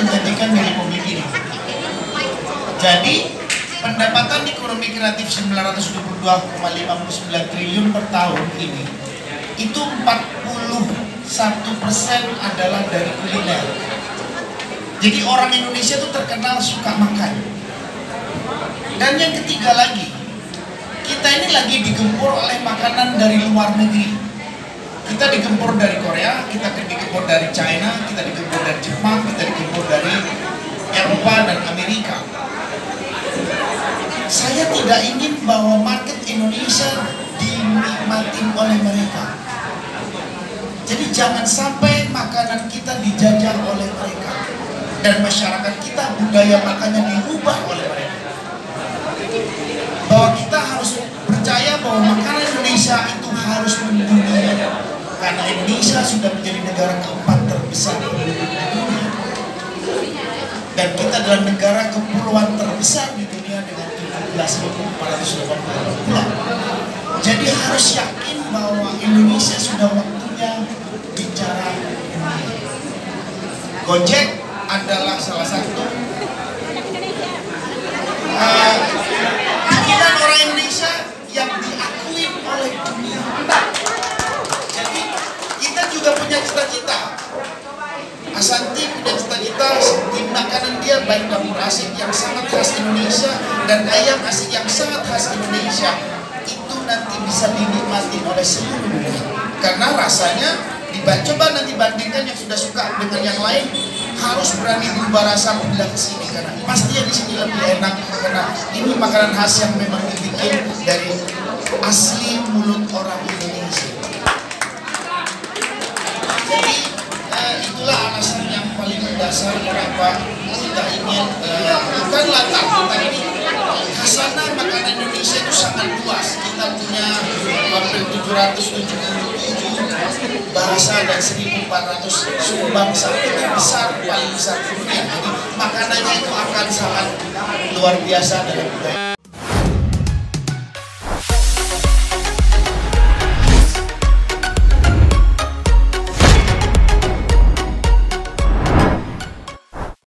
menjanjikan di Republik ini. Jadi pendapatan ekonomi kreatif 922,59 triliun per tahun ini, itu 41% adalah dari kuliner. Jadi orang Indonesia itu terkenal suka makan. Dan yang ketiga lagi, kita ini lagi digempur oleh makanan dari luar negeri. Kita digempur dari Korea, kita digempur dari China, kita digempur dari Jepang, kita digempur dari Eropa dan Amerika. Saya tidak ingin bahwa market Indonesia dinikmati oleh mereka. Jadi jangan sampai makanan kita dijajah oleh mereka. Dan masyarakat kita budaya makannya dirubah oleh mereka. Bahwa kita harus percaya bahwa makanan Indonesia itu harus mendunia. Karena Indonesia sudah menjadi negara keempat terbesar di dunia. Dan kita adalah negara kepulauan terbesar di dunia dengan 17.480 pulau. Jadi harus yakin bahwa Indonesia sudah waktunya bicara dunia. Gojek adalah salah satu bikinan orang Indonesia yang diakui oleh dunia. Jadi kita juga punya cita-cita. Asanti punya cita-cita di makanan dia baik dapur asik yang sangat khas Indonesia dan ayam asik yang sangat khas Indonesia itu nanti bisa dinikmati oleh seluruh dunia. Karena rasanya coba nanti bandingkan yang sudah suka dengan yang lain, harus berani berubah rasa pindah ke sini karena pasti yang di sini lebih enak karena ini makanan khas yang memang dibikin dari asli mulut orang Indonesia. Jadi itulah alasan yang paling mendasar kenapa kita ingin bukanlah takut, tapi khasana makanan Indonesia itu sangat luas. Kita punya hampir 777 bahasa dan 1.400 suku bangsa. Itu besar, paling besar di dunia. Jadi makanannya itu akan sangat luar biasa dalam budaya.